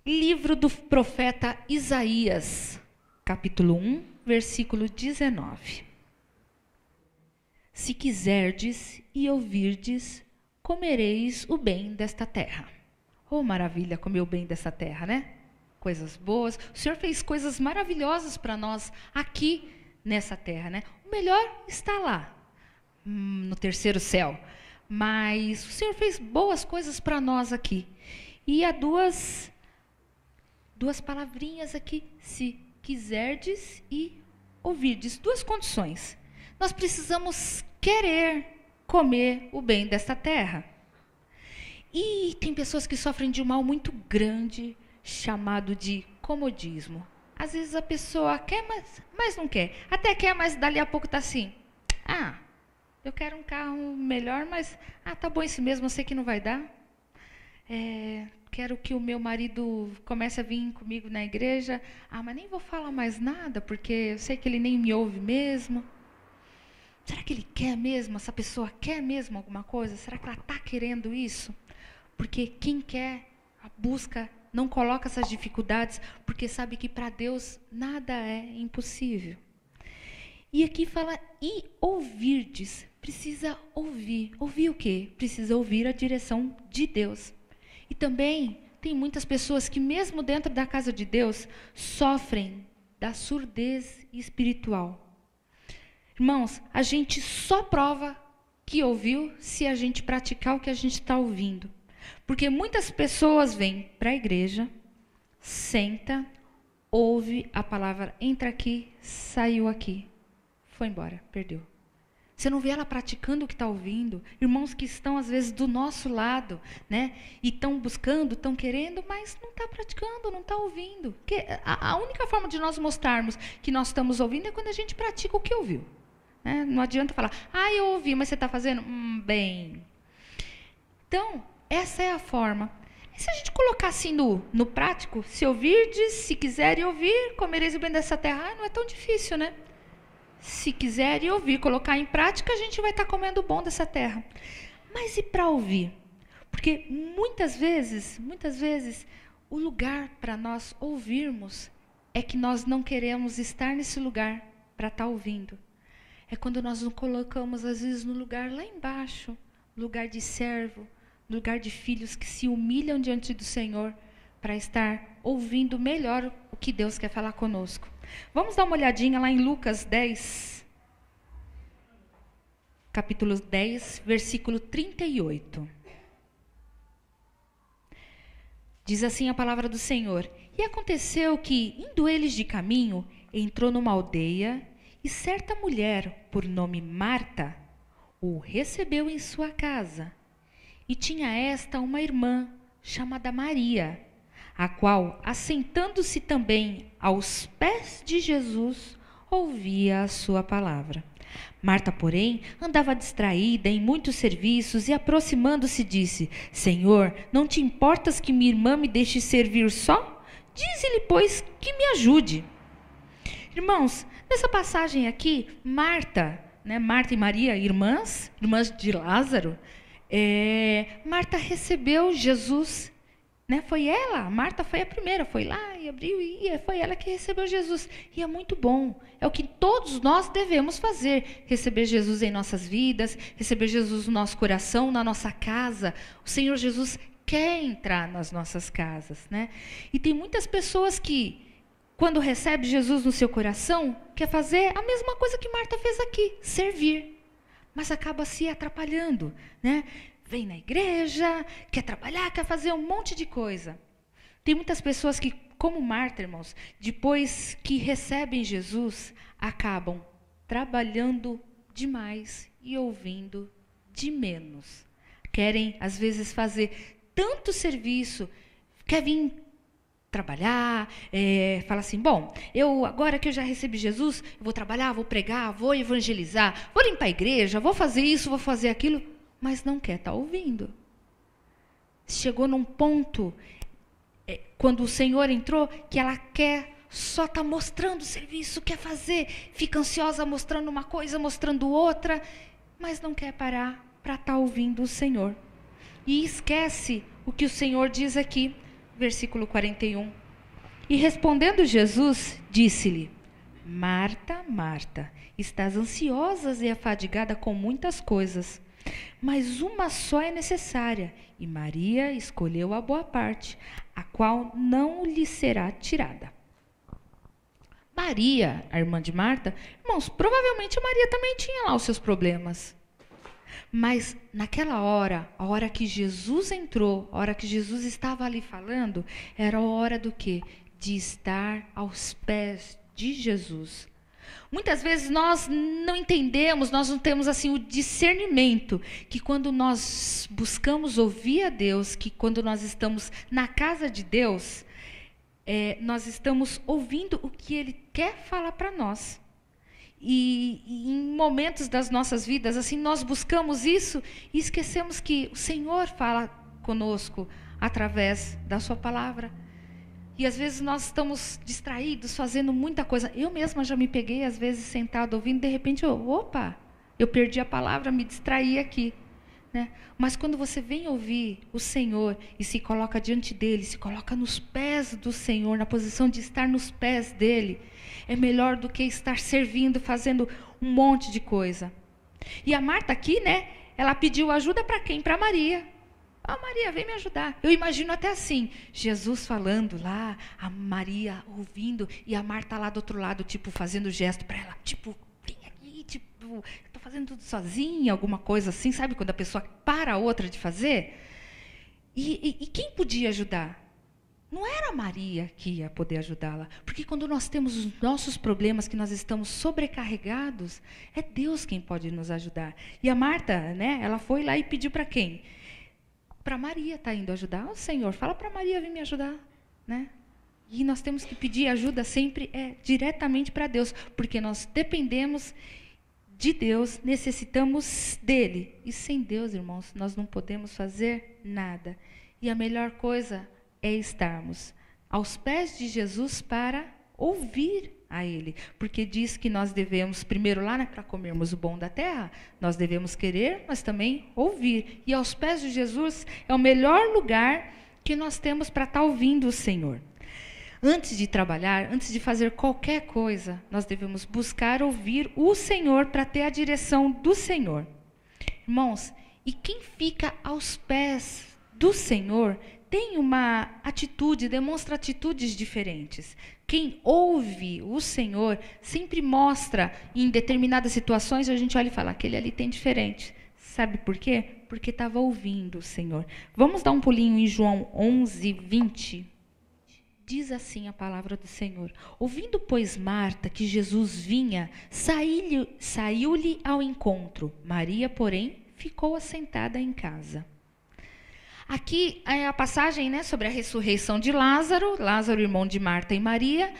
Livro do profeta Isaías, capítulo 1, versículo 19. Se quiserdes e ouvirdes, comereis o bem desta terra. Oh, maravilha, comer o bem dessa terra, né? Coisas boas. O Senhor fez coisas maravilhosas para nós aqui nessa terra, né? O melhor está lá, no terceiro céu. Mas o Senhor fez boas coisas para nós aqui. E há duas palavrinhas aqui, se quiserdes e ouvirdes, duas condições. Nós precisamos querer comer o bem desta terra. E tem pessoas que sofrem de um mal muito grande, chamado de comodismo. Às vezes a pessoa quer, mas não quer. Até quer, mas dali a pouco está assim. Eu quero um carro melhor, mas tá bom esse mesmo, eu sei que não vai dar. Quero que o meu marido comece a vir comigo na igreja. Mas nem vou falar mais nada, porque eu sei que ele nem me ouve mesmo. Será que ele quer mesmo? Essa pessoa quer mesmo alguma coisa? Será que ela está querendo isso? Porque quem quer, busca, não coloca essas dificuldades, porque sabe que para Deus nada é impossível. E aqui fala, e ouvirdes. Precisa ouvir. Ouvir o quê? Precisa ouvir a direção de Deus. E também tem muitas pessoas que mesmo dentro da casa de Deus sofrem da surdez espiritual. Irmãos, a gente só prova que ouviu se a gente praticar o que a gente está ouvindo. Porque muitas pessoas vêm para a igreja, senta, ouve a palavra, entra aqui, saiu aqui, foi embora, perdeu. Você não vê ela praticando o que está ouvindo. Irmãos que estão, às vezes, do nosso lado, né? E estão buscando, estão querendo, mas não está praticando, não está ouvindo. Porque a única forma de nós mostrarmos que nós estamos ouvindo é quando a gente pratica o que ouviu. Né? Não adianta falar, eu ouvi, mas você está fazendo? Bem. Então, essa é a forma. E se a gente colocar assim no prático, se ouvirdes, se quiserem ouvir, comereis o bem dessa terra, não é tão difícil, né? Se quiserem ouvir, colocar em prática, a gente vai estar comendo o bom dessa terra. Mas e para ouvir? Porque muitas vezes, o lugar para nós ouvirmos é que nós não queremos estar nesse lugar para estar ouvindo. É quando nós nos colocamos, às vezes, no lugar lá embaixo, lugar de servo, lugar de filhos que se humilham diante do Senhor para estar ouvindo melhor o que Deus quer falar conosco. Vamos dar uma olhadinha lá em Lucas 10, capítulo 10, versículo 38. Diz assim a palavra do Senhor: E aconteceu que, indo eles de caminho, entrou numa aldeia, e certa mulher, por nome Marta, o recebeu em sua casa. E tinha esta uma irmã, chamada Maria, a qual, assentando-se também aos pés de Jesus, ouvia a sua palavra. Marta, porém, andava distraída em muitos serviços e, aproximando-se, disse: Senhor, não te importas que minha irmã me deixe servir só? Dize-lhe, pois, que me ajude. Irmãos, nessa passagem aqui, Marta, Marta e Maria, irmãs de Lázaro, Marta recebeu Jesus. Foi ela, Marta foi a primeira, foi lá e abriu, e foi ela que recebeu Jesus. E é muito bom, é o que todos nós devemos fazer, receber Jesus em nossas vidas, receber Jesus no nosso coração, na nossa casa. O Senhor Jesus quer entrar nas nossas casas, né? E tem muitas pessoas que, quando recebe Jesus no seu coração, quer fazer a mesma coisa que Marta fez aqui, servir, mas acaba se atrapalhando, né? Vem na igreja, quer trabalhar, quer fazer um monte de coisa. Tem muitas pessoas que, como Marta, irmãos, depois que recebem Jesus, acabam trabalhando demais e ouvindo de menos. Querem, às vezes, fazer tanto serviço, quer vir trabalhar, fala assim, bom, agora que eu já recebi Jesus, eu vou trabalhar, vou pregar, vou evangelizar, vou limpar a igreja, vou fazer isso, vou fazer aquilo, mas não quer estar ouvindo. Chegou num ponto, quando o Senhor entrou, que ela quer só estar mostrando o serviço, quer fazer, fica ansiosa mostrando uma coisa, mostrando outra, mas não quer parar para estar ouvindo o Senhor. E esquece o que o Senhor diz aqui, versículo 41. E respondendo Jesus, disse-lhe: Marta, Marta, estás ansiosa e afadigada com muitas coisas, mas uma só é necessária, e Maria escolheu a boa parte, a qual não lhe será tirada. Maria, a irmã de Marta, irmãos, provavelmente Maria também tinha lá os seus problemas. Mas naquela hora, a hora que Jesus entrou, a hora que Jesus estava ali falando, era a hora do quê? De estar aos pés de Jesus. Muitas vezes nós não entendemos, nós não temos assim o discernimento que quando nós buscamos ouvir a Deus, que quando nós estamos na casa de Deus, nós estamos ouvindo o que Ele quer falar para nós. E em momentos das nossas vidas, assim, nós buscamos isso e esquecemos que o Senhor fala conosco através da sua palavra. E às vezes nós estamos distraídos, fazendo muita coisa. Eu mesma já me peguei, às vezes, sentada ouvindo, de repente, eu perdi a palavra, me distraí aqui. Né? Mas quando você vem ouvir o Senhor e se coloca diante dele, se coloca nos pés do Senhor, na posição de estar nos pés dele, é melhor do que estar servindo, fazendo um monte de coisa. E a Marta aqui, né, ela pediu ajuda para quem? Para Maria. Maria, vem me ajudar. Eu imagino até assim, Jesus falando lá, a Maria ouvindo, e a Marta lá do outro lado, tipo, fazendo gesto para ela, tipo, vem aqui, tipo, estou fazendo tudo sozinha, alguma coisa assim, sabe? Quando a pessoa para a outra de fazer. E quem podia ajudar? Não era a Maria que ia poder ajudá-la, porque quando nós temos os nossos problemas, que nós estamos sobrecarregados, é Deus quem pode nos ajudar. E a Marta, né, ela foi lá e pediu para quem? Para Maria está indo ajudar. O Senhor, fala para Maria vir me ajudar, né? E nós temos que pedir ajuda sempre diretamente para Deus, porque nós dependemos de Deus, necessitamos dele. E sem Deus, irmãos, nós não podemos fazer nada. E a melhor coisa é estarmos aos pés de Jesus para ouvir a ele, porque diz que nós devemos, primeiro lá, né, para comermos o bom da terra, nós devemos querer, mas também ouvir. E aos pés de Jesus é o melhor lugar que nós temos para estar ouvindo o Senhor. Antes de trabalhar, antes de fazer qualquer coisa, nós devemos buscar ouvir o Senhor para ter a direção do Senhor. Irmãos, e quem fica aos pés do Senhor tem uma atitude, demonstra atitudes diferentes. Quem ouve o Senhor sempre mostra, em determinadas situações, a gente olha e fala, aquele ali tem diferente. Sabe por quê? Porque estava ouvindo o Senhor. Vamos dar um pulinho em João 11, 20. Diz assim a palavra do Senhor. Ouvindo, pois, Marta que Jesus vinha, saiu-lhe ao encontro. Maria, porém, ficou assentada em casa. Aqui é a passagem, né, sobre a ressurreição de Lázaro, irmão de Marta e Maria.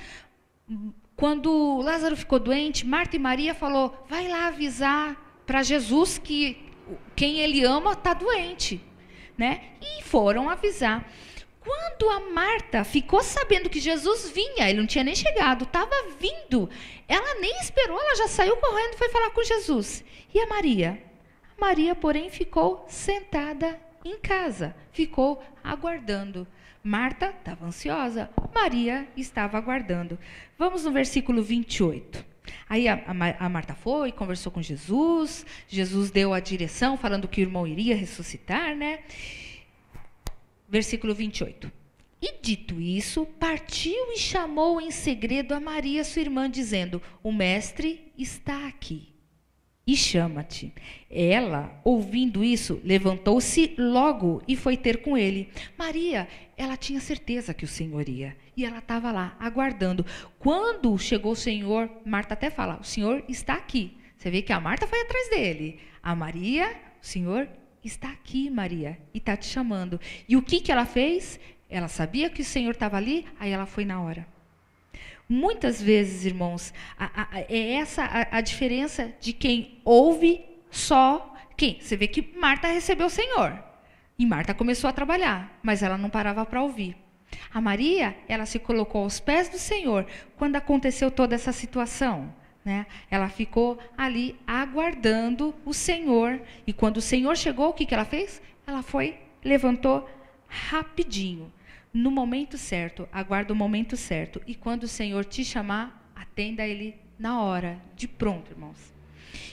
Quando Lázaro ficou doente, Marta e Maria falou, vai lá avisar para Jesus que quem ele ama está doente. Né? E foram avisar. Quando a Marta ficou sabendo que Jesus vinha, ele não tinha nem chegado, estava vindo, ela nem esperou, ela já saiu correndo e foi falar com Jesus. E a Maria? A Maria, porém, ficou sentada em casa, ficou aguardando. Marta estava ansiosa, Maria estava aguardando. Vamos no versículo 28. Aí a Marta foi, conversou com Jesus, Jesus deu a direção, falando que o irmão iria ressuscitar, né? Versículo 28. E dito isso, partiu e chamou em segredo a Maria, sua irmã, dizendo, o mestre está aqui e chama-te. Ela, ouvindo isso, levantou-se logo e foi ter com ele. Maria, ela tinha certeza que o Senhor ia. E ela estava lá, aguardando. Quando chegou o Senhor, Marta até fala, o Senhor está aqui. Você vê que a Marta foi atrás dele. A Maria, o Senhor está aqui, Maria, e está te chamando. E o que ela fez? Ela sabia que o Senhor estava ali, aí ela foi na hora. Muitas vezes, irmãos, é essa a diferença de quem ouve só. Você vê que Marta recebeu o Senhor. E Marta começou a trabalhar, mas ela não parava para ouvir. A Maria, ela se colocou aos pés do Senhor quando aconteceu toda essa situação. Né? Ela ficou ali aguardando o Senhor. E quando o Senhor chegou, o que ela fez? Ela foi, levantou rapidinho. no momento certo, aguarda o momento certo. E quando o Senhor te chamar, atenda a Ele na hora, de pronto, irmãos.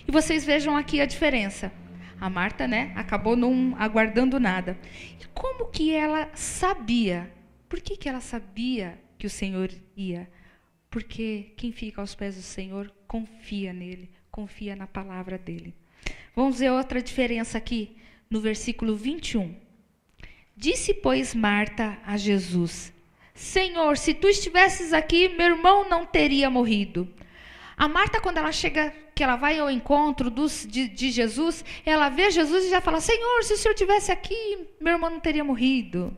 E vocês vejam aqui a diferença. A Marta, né, acabou não aguardando nada. E como que ela sabia? Por que ela sabia que o Senhor ia? Porque quem fica aos pés do Senhor confia nele, confia na palavra dele. Vamos ver outra diferença aqui no versículo 21. Disse, pois, Marta a Jesus: Senhor, se tu estivesses aqui, meu irmão não teria morrido. A Marta, quando ela chega, que ela vai ao encontro de Jesus, ela vê Jesus e já fala: Senhor, se o Senhor estivesse aqui, meu irmão não teria morrido.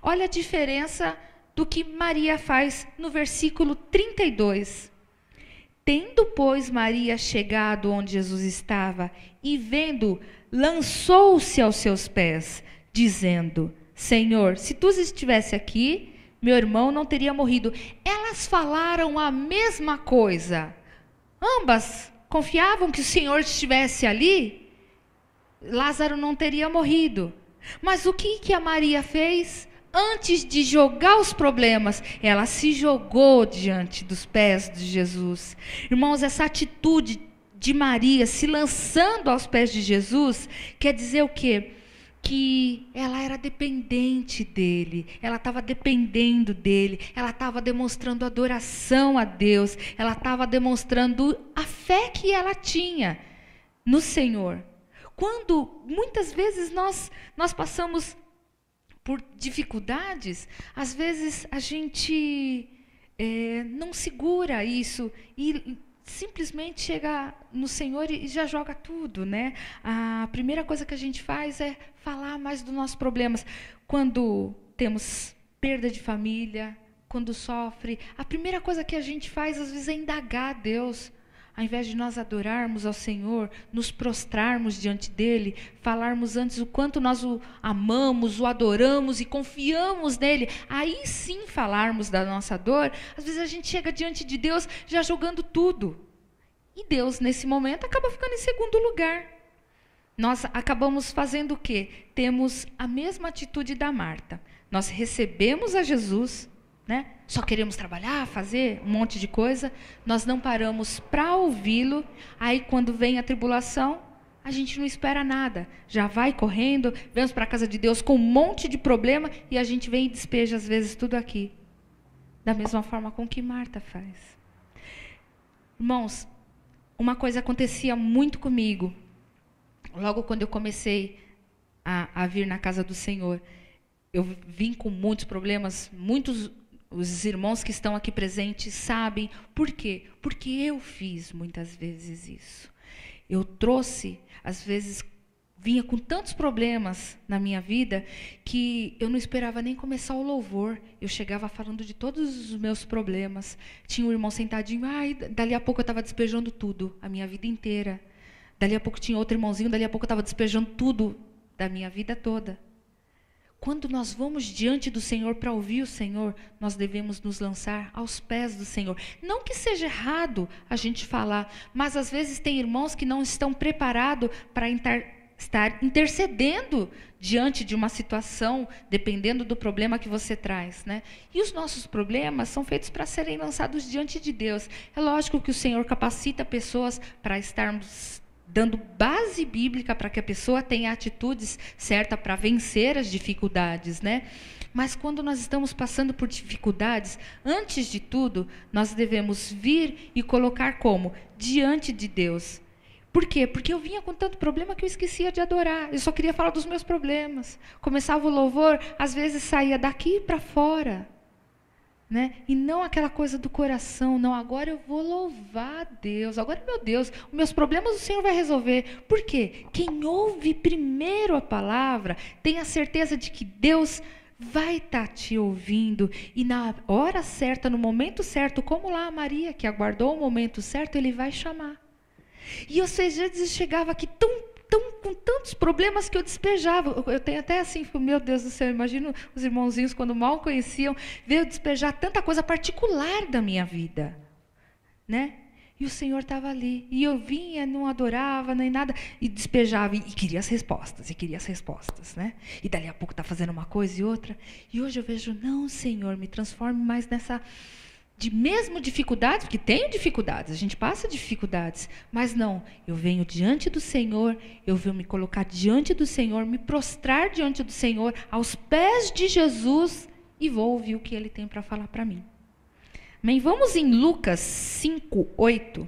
Olha a diferença do que Maria faz no versículo 32. Tendo, pois, Maria chegado onde Jesus estava e vendo, lançou-se aos seus pés, dizendo: Senhor, se tu estivesse aqui, meu irmão não teria morrido. Elas falaram a mesma coisa. Ambas confiavam que o Senhor estivesse ali, Lázaro não teria morrido. Mas o que a Maria fez? Antes de jogar os problemas, ela se jogou diante dos pés de Jesus. Irmãos, essa atitude de Maria se lançando aos pés de Jesus, quer dizer o quê? Que ela era dependente dele, ela estava dependendo dele, ela estava demonstrando adoração a Deus, ela estava demonstrando a fé que ela tinha no Senhor. Quando muitas vezes nós passamos por dificuldades, às vezes a gente não segura isso e simplesmente chega no Senhor e já joga tudo, né? A primeira coisa que a gente faz é falar mais dos nossos problemas. Quando temos perda de família, quando sofre, a primeira coisa que a gente faz às vezes é indagar a Deus. Ao invés de nós adorarmos ao Senhor, nos prostrarmos diante dele, falarmos antes o quanto nós o amamos, o adoramos e confiamos nele, aí sim falarmos da nossa dor, às vezes a gente chega diante de Deus já jogando tudo. E Deus, nesse momento, acaba ficando em segundo lugar. Nós acabamos fazendo o quê? Temos a mesma atitude da Marta. Nós recebemos a Jesus, né? Só queremos trabalhar, fazer um monte de coisa, nós não paramos para ouvi-lo. Aí quando vem a tribulação, a gente não espera nada, já vai correndo, vamos para a casa de Deus com um monte de problema e a gente vem e despeja às vezes tudo aqui, da mesma forma com que Marta faz. Irmãos, uma coisa acontecia muito comigo, logo quando eu comecei a vir na casa do Senhor. Eu vim com muitos problemas, os irmãos que estão aqui presentes sabem por quê? Porque eu fiz muitas vezes isso. Eu trouxe, às vezes, vinha com tantos problemas na minha vida que eu não esperava nem começar o louvor. Eu chegava falando de todos os meus problemas. Tinha um irmão sentadinho, dali a pouco eu estava despejando tudo, a minha vida inteira. Dali a pouco tinha outro irmãozinho, dali a pouco eu estava despejando tudo da minha vida toda. Quando nós vamos diante do Senhor para ouvir o Senhor, nós devemos nos lançar aos pés do Senhor. Não que seja errado a gente falar, mas às vezes tem irmãos que não estão preparados para estar intercedendo diante de uma situação, dependendo do problema que você traz, né? E os nossos problemas são feitos para serem lançados diante de Deus. É lógico que o Senhor capacita pessoas para estarmos dando base bíblica para que a pessoa tenha atitudes certas para vencer as dificuldades, né? Mas quando nós estamos passando por dificuldades, antes de tudo, nós devemos vir e colocar como? Diante de Deus. Por quê? Porque eu vinha com tanto problema que eu esquecia de adorar. Eu só queria falar dos meus problemas. Começava o louvor, às vezes saía daqui para fora, né? E não aquela coisa do coração, não, agora eu vou louvar a Deus, agora, meu Deus, os meus problemas o Senhor vai resolver. Por quê? Quem ouve primeiro a palavra tem a certeza de que Deus vai estar te ouvindo e na hora certa, no momento certo, como lá a Maria que aguardou o momento certo, Ele vai chamar. E eu, às vezes, chegava aqui com tantos problemas que eu despejava. Eu tenho até assim, meu Deus do céu, imagino os irmãozinhos, quando mal conheciam, ver eu despejar tanta coisa particular da minha vida, né? E o Senhor estava ali. E eu vinha, não adorava, nem nada. E despejava. E queria as respostas. E queria as respostas, né? E dali a pouco está fazendo uma coisa e outra. E hoje eu vejo, não, Senhor, me transforme mais nessa... de mesmo dificuldades, porque tenho dificuldades, a gente passa dificuldades. Mas não, eu venho diante do Senhor, eu venho me colocar diante do Senhor, me prostrar diante do Senhor, aos pés de Jesus, e vou ouvir o que Ele tem para falar para mim. Amém? Vamos em Lucas 5:8.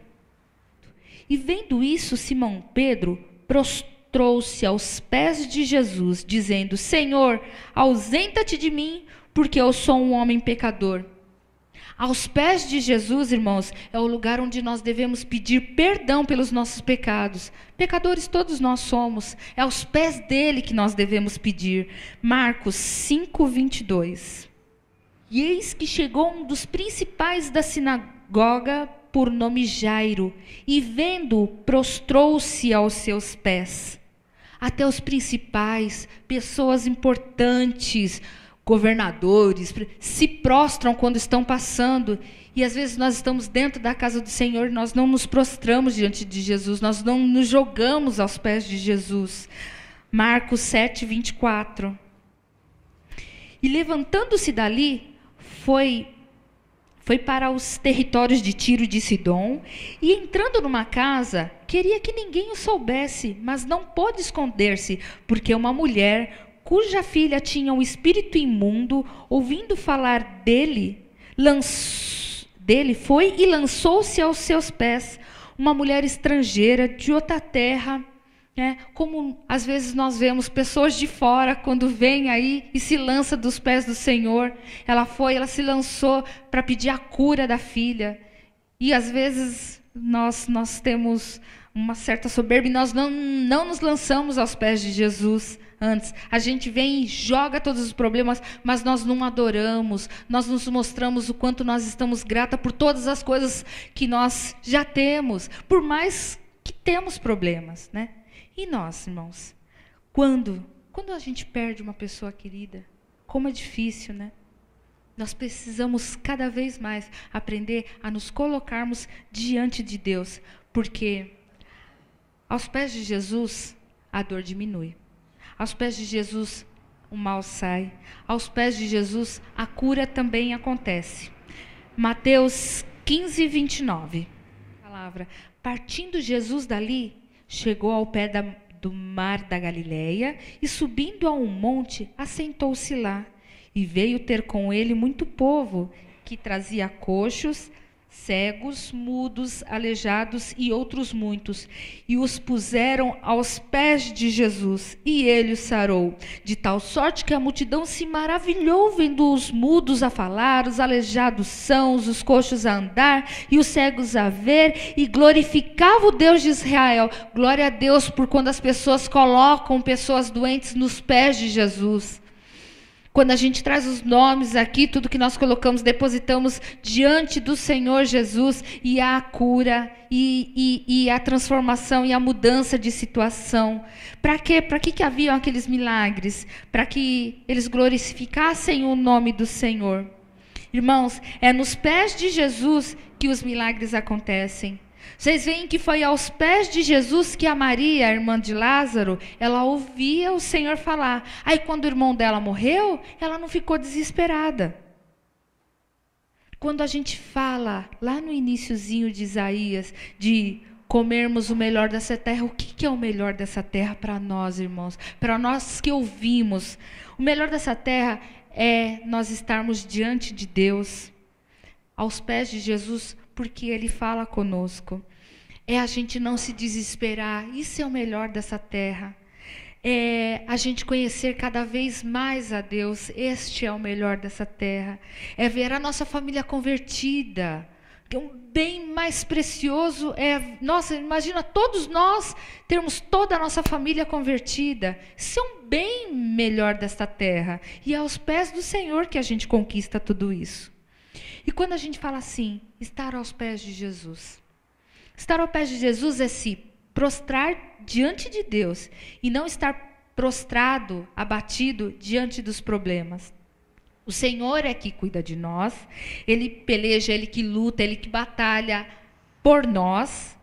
E vendo isso, Simão Pedro prostrou-se aos pés de Jesus, dizendo: Senhor, ausenta-te de mim, porque eu sou um homem pecador. Aos pés de Jesus, irmãos, é o lugar onde nós devemos pedir perdão pelos nossos pecados. Pecadores todos nós somos. É aos pés dele que nós devemos pedir. Marcos 5:22. E eis que chegou um dos principais da sinagoga, por nome Jairo, e vendo-o, prostrou-se aos seus pés. Até os principais, pessoas importantes, governadores, se prostram quando estão passando. E às vezes nós estamos dentro da casa do Senhor, nós não nos prostramos diante de Jesus, nós não nos jogamos aos pés de Jesus. Marcos 7:24. E levantando-se dali, foi para os territórios de Tiro e de Sidom, e entrando numa casa, queria que ninguém o soubesse, mas não pôde esconder-se, porque uma mulher, cuja filha tinha um espírito imundo, ouvindo falar dele, foi e lançou-se aos seus pés. Uma mulher estrangeira, de outra terra, né? Como às vezes nós vemos pessoas de fora, quando vem aí e se lança dos pés do Senhor. Ela se lançou para pedir a cura da filha. E às vezes nós temos uma certa soberba e nós não nos lançamos aos pés de Jesus antes. A gente vem e joga todos os problemas, mas nós não adoramos, nós nos mostramos o quanto nós estamos grata por todas as coisas que nós já temos, por mais que temos problemas, né? E nós, irmãos, quando a gente perde uma pessoa querida, como é difícil, né? Nós precisamos cada vez mais aprender a nos colocarmos diante de Deus, porque aos pés de Jesus a dor diminui. Aos pés de Jesus o mal sai. Aos pés de Jesus a cura também acontece. Mateus 15:29. Palavra. Partindo Jesus dali, chegou ao pé do mar da Galileia e, subindo a um monte, assentou-se lá. E veio ter com ele muito povo, que trazia coxos, cegos, mudos, aleijados e outros muitos, e os puseram aos pés de Jesus, e ele os sarou, de tal sorte que a multidão se maravilhou vendo os mudos a falar, os aleijados sãos, os coxos a andar, e os cegos a ver, e glorificava o Deus de Israel. Glória a Deus por quando as pessoas colocam pessoas doentes nos pés de Jesus. Quando a gente traz os nomes aqui, tudo que nós colocamos, depositamos diante do Senhor Jesus, e há a cura, e a transformação, e a mudança de situação. Para quê? Para que haviam aqueles milagres? Para que eles glorificassem o nome do Senhor. Irmãos, é nos pés de Jesus que os milagres acontecem. Vocês veem que foi aos pés de Jesus que a Maria, a irmã de Lázaro, ela ouvia o Senhor falar. Aí quando o irmão dela morreu, ela não ficou desesperada. Quando a gente fala, lá no iniciozinho de Isaías, de comermos o melhor dessa terra, o que é o melhor dessa terra para nós, irmãos? Para nós que ouvimos. O melhor dessa terra é nós estarmos diante de Deus, aos pés de Jesus, porque Ele fala conosco. É a gente não se desesperar. Isso é o melhor dessa terra. É a gente conhecer cada vez mais a Deus. Este é o melhor dessa terra. É ver a nossa família convertida. Que um bem mais precioso é... Nossa, imagina todos nós termos toda a nossa família convertida. Isso é um bem melhor desta terra. E é aos pés do Senhor que a gente conquista tudo isso. E quando a gente fala assim, estar aos pés de Jesus. Estar aos pés de Jesus é se prostrar diante de Deus e não estar prostrado, abatido diante dos problemas. O Senhor é que cuida de nós, Ele peleja, Ele que luta, Ele que batalha por nós,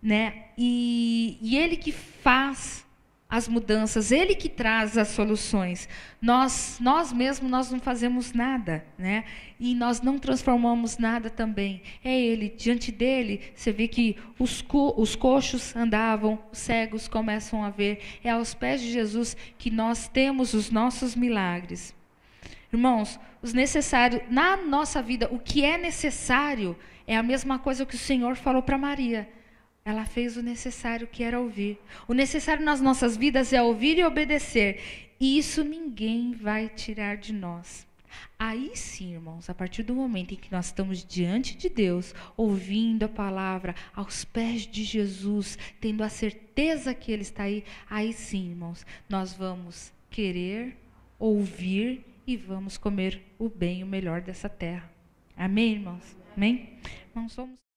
né? E Ele que faz as mudanças, Ele que traz as soluções. Nós mesmos, nós não fazemos nada, né? E nós não transformamos nada também. É Ele, diante dEle, você vê que os coxos andavam, os cegos começam a ver. É aos pés de Jesus que nós temos os nossos milagres. Irmãos, os necessários, na nossa vida, o que é necessário é a mesma coisa que o Senhor falou para Maria. Ela fez o necessário, que era ouvir. O necessário nas nossas vidas é ouvir e obedecer. E isso ninguém vai tirar de nós. Aí sim, irmãos, a partir do momento em que nós estamos diante de Deus, ouvindo a palavra, aos pés de Jesus, tendo a certeza que Ele está aí sim, irmãos, nós vamos querer, ouvir e vamos comer o bem e o melhor dessa terra. Amém, irmãos? Amém? Irmãos, vamos...